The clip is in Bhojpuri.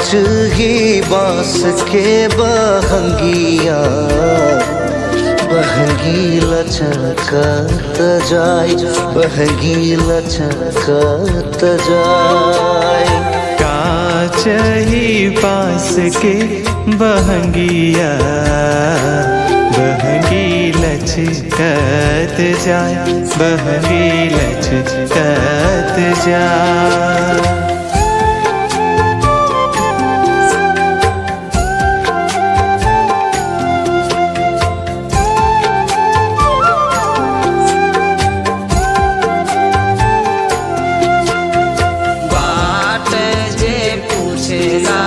पाँच ही बांस के बहंगिया बहंगी लचकत जाय बहंगी लचकत जाय कांच ही बांस के बहंगिया बहंगी लचकत जाय बहंगी लचकत जाय। बाट जे पूछेला